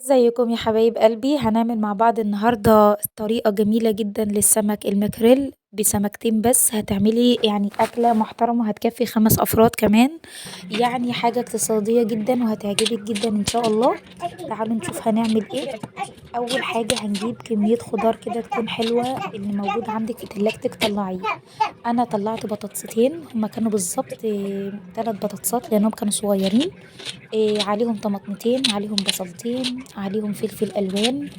ازيكم يا حبايب قلبي، هنعمل مع بعض النهاردة طريقة جميلة جدا للسمك المكريل بسمكتين بس. هتعملي يعني أكلة محترمة هتكفي 5 أفراد كمان. يعني حاجة اقتصادية جدا وهتعجبك جدا إن شاء الله. تعالوا نشوف هنعمل ايه. أول حاجة هنجيب كمية خضار كده تكون حلوة، اللي موجود عندك في تلاجتك طلعيه. أنا طلعت بطاطستين، هما كانوا بالظبط 3 بطاطسات لأنهم كانوا صغيرين. عليهم طماطمتين، عليهم بصلتين، عليهم فلفل ألوان.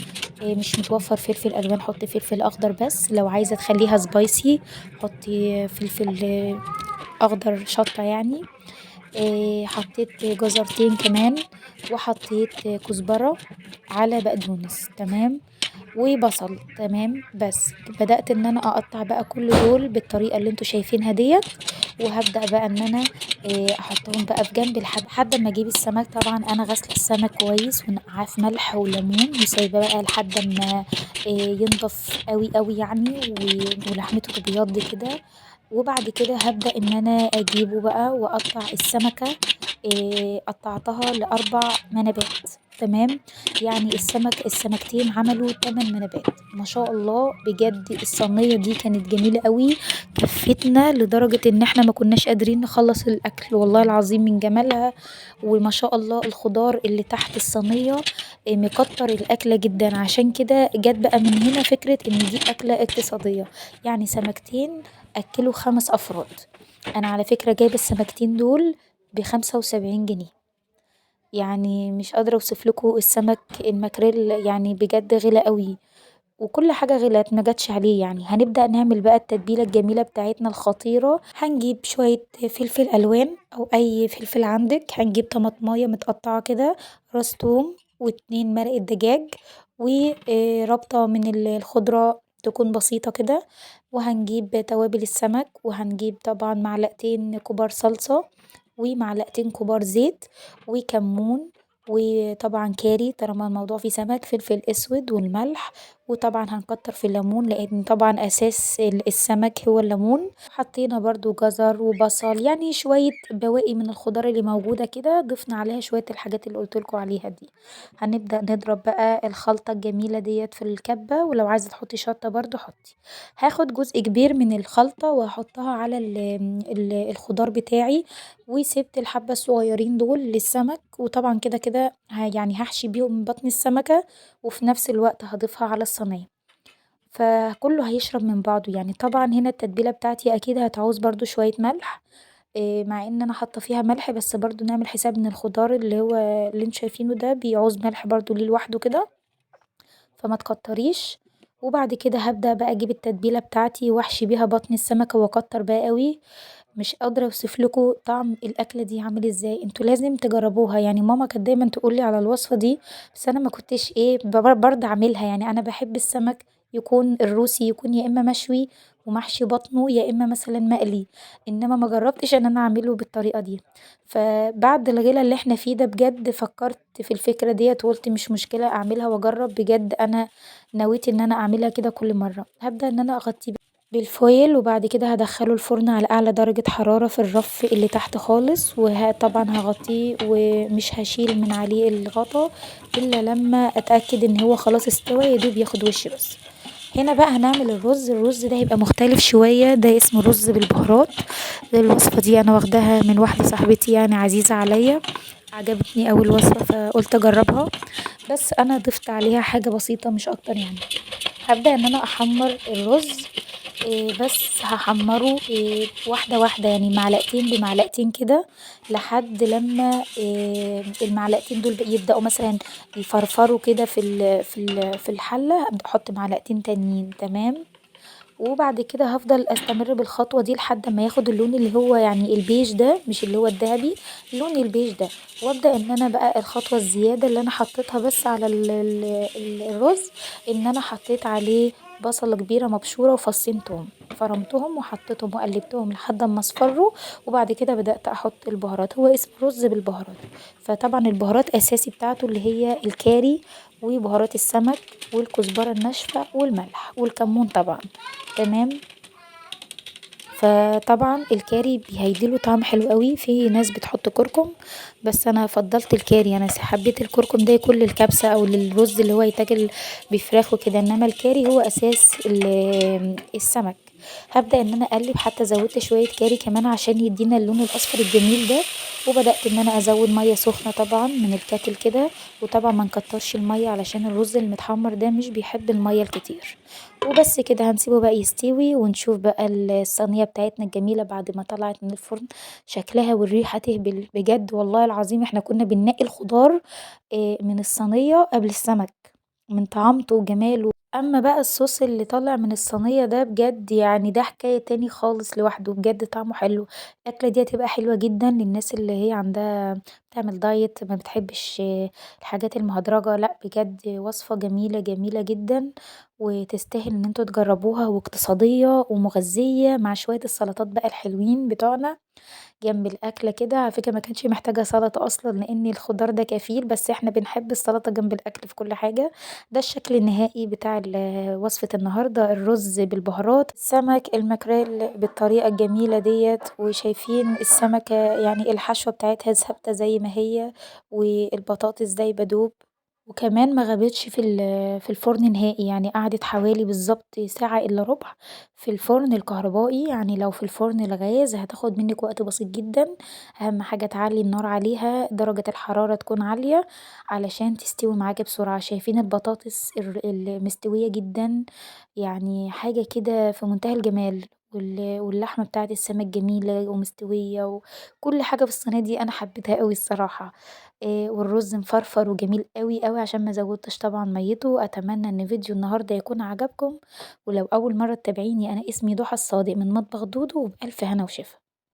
مش متوفر فلفل ألوان حطي فلفل أخضر، بس لو عايزة تخليها سبايسي حطي فلفل أخضر شطة يعني. حطيت جزرتين كمان، وحطيت كزبرة على بقدونس تمام، وبصل تمام. بس بدأت ان انا اقطع بقى كل دول بالطريقة اللي انتوا شايفينها ديت. وهبدأ بقى ان انا احطهم بقى في جنب لحد ما اجيب السمك. طبعا انا غاسله السمك كويس ونقعاه في ملح وليمون وسايباه بقى لحد ما ينضف قوي قوي يعني ولحمته تبيض كده. وبعد كده هبدأ ان انا اجيبه بقى واقطع السمكة. قطعتها ل4 منابات تمام. يعني السمكتين عملوا 8 منابات ما شاء الله. بجد الصينية دي كانت جميلة قوي، كفتنا لدرجة ان احنا ما كناش قادرين نخلص الاكل والله العظيم من جمالها. وما شاء الله الخضار اللي تحت الصينية مكتر الاكلة جدا، عشان كده جت بقى من هنا فكرة ان دي اكلة اقتصادية. يعني سمكتين اكلوا 5 افراد. انا على فكرة جايبة السمكتين دول ب75 جنيه. يعني مش قادرة اوصفلكوا السمك المكريل يعني بجد غلا قوي، وكل حاجة غلت ما جاتش عليه. يعني هنبدأ نعمل بقى التتبيلة الجميلة بتاعتنا الخطيرة. هنجيب شوية فلفل ألوان أو أي فلفل عندك، هنجيب طماطماية متقطعة كده، راس توم، و2 مرقة دجاج، وربطة من الخضرة تكون بسيطة كده. وهنجيب توابل السمك، وهنجيب طبعا معلقتين كبار صلصة، ومعلقتين كبار زيت، وكمون، وطبعا كاري طالما الموضوع فيه سمك، فلفل اسود، والملح. وطبعا هنكتر في الليمون لان طبعا اساس السمك هو الليمون. حطينا برضو جزر وبصل، يعني شوية بواقي من الخضار اللي موجودة كده، ضفنا عليها شوية الحاجات اللي قلتلكوا عليها دي. هنبدأ نضرب بقى الخلطة الجميلة ديت في الكبة، ولو عايزة تحطي شطة برضو حطي. هاخد جزء كبير من الخلطة وهحطها على الخضار بتاعي، وسبت الحبة الصغيرين دول للسمك. وطبعا كده كده يعني هحشي بيهم بطن السمكة، وفي نفس الوقت هاضيفها على الصينية، فكله هيشرب من بعضه. يعني طبعا هنا التتبيلة بتاعتي اكيد هتعوز برضو شوية ملح. مع ان انا حاطة فيها ملح، بس برضو نعمل حساب ان الخضار اللي هو اللي انتوا شايفينه ده بيعوز ملح برضو ليه لوحده كده، فما تكتريش. وبعد كده هبدأ بقى اجيب التتبيلة بتاعتي واحشي بيها بطن السمكة واكتر بقى قوي. مش قادرة اوصفلكوا طعم الأكلة دي عامل ازاي، انتوا لازم تجربوها. يعني ماما كانت دايما تقولي على الوصفة دي، بس انا ما كنتش برضه اعملها. يعني انا بحب السمك يكون الروسي، يكون يا اما مشوي ومحشي بطنه، يا اما مثلا مقلي. انما ما جربتش ان انا اعمله بالطريقة دي. فبعد الغلا اللي احنا فيه ده بجد فكرت في الفكرة ديت وقلت مش مشكلة اعملها واجرب. بجد انا نويت ان انا اعملها كده كل مرة. هبدأ ان انا اغطيه بالفويل، وبعد كده هدخله الفرن على اعلى درجة حرارة في الرف اللي تحت خالص. وطبعا هغطيه ومش هشيل من عليه الغطا الا لما اتأكد ان هو خلاص استوى، يدوب ياخد وش بس. هنا بقى هنعمل الرز ده هيبقى مختلف شوية، ده اسمه رز بالبهارات. الوصفة دي انا واخداها من واحدة صاحبتي يعني عزيزة عليا، عجبتني اوي الوصفة فقلت اجربها. بس انا ضفت عليها حاجة بسيطة مش اكتر يعني. هبدأ ان انا احمر الرز، بس هحمره واحدة واحدة، يعني معلقتين بمعلقتين كده، لحد لما المعلقتين دول يبدأوا مثلا يفرفروا كده في الحلة. هبدأ احط معلقتين تانيين تمام. وبعد كده هفضل استمر بالخطوة دي لحد ما ياخد اللون اللي هو يعني البيج ده، مش اللي هو الذهبي، اللون البيج ده. وابدأ ان انا بقى الخطوة الزيادة اللي انا حطيتها بس على الرز، ان انا حطيت عليه بصلة كبيرة مبشورة وفصين توم، فرمتهم وحطيتهم وقلبتهم لحد ما اصفروا. وبعد كده بدأت احط البهارات، هو اسمه رز بالبهارات. فطبعا البهارات اساسي بتاعته اللي هي الكاري، وبهارات السمك، والكزبرة الناشفة، والملح، والكمون طبعا تمام. فطبعا الكاري هيدي له طعم حلو اوي، في ناس بتحط كركم بس انا فضلت الكاري، انا حبيت الكركم ده يكون للكبسة او للرز اللي هو يتاكل بفراخ وكده، انما الكاري هو اساس السمك. هبدأ ان انا اقلب حتى زودت شوية كاري كمان عشان يدينا اللون الاصفر الجميل ده، وبدأت ان انا ازود مية سخنة طبعا من الكاتل كده، وطبعا منكترش المية علشان الرز المتحمر ده مش بيحب المية الكتير. وبس كده هنسيبه بقى يستوي ونشوف بقى الصينية بتاعتنا الجميلة بعد ما طلعت من الفرن، شكلها والريحة تهبل بجد والله العظيم، احنا كنا بننقي الخضار من الصينية قبل السمك من طعامته وجماله. اما بقى الصوص اللي طالع من الصينية ده بجد يعني ده حكاية تاني خالص لوحده، بجد طعمه حلو. الأكلة دي هتبقى حلوة جدا للناس اللي هي عندها بتعمل دايت ما بتحبش الحاجات المهدرجة، لا بجد وصفة جميلة جميلة جدا وتستاهل ان انتوا تجربوها، واقتصادية ومغذية مع شوية السلطات بقى الحلوين بتوعنا جنب الأكلة كده. على فكرة ما كانتش محتاجة سلطة أصلا لأن الخضار ده كفيل، بس احنا بنحب السلطة جنب الأكل في كل حاجة. ده الشكل النهائي بتاع وصفة النهاردة، الرز بالبهارات، السمك المكريل بالطريقة الجميلة ديت، وشايفين السمكة يعني الحشوة بتاعتها ثابتة زي ما هي، والبطاطس دايبة دوب، وكمان ما غابتش في الفرن نهائي، يعني قعدت حوالي بالظبط ساعة إلا ربع في الفرن الكهربائي، يعني لو في الفرن الغاز هتاخد منك وقت بسيط جدا. أهم حاجة تعلي النار عليها، درجة الحرارة تكون عالية علشان تستوي معاكي بسرعة. شايفين البطاطس المستوية جدا، يعني حاجة كده في منتهى الجمال، واللحمة بتاعة السمك جميلة ومستوية، وكل حاجة في الصينية دي أنا حبيتها قوي الصراحة. والرز مفرفر وجميل أوي أوي عشان ما زودتش طبعًا مَيّته. أتمنى إن فيديو النهارده يكون عجبكم، ولو أول مرة تتابعيني أنا اسمي ضحى الصادق من مطبخ دودو، وبألف هنا وشفا.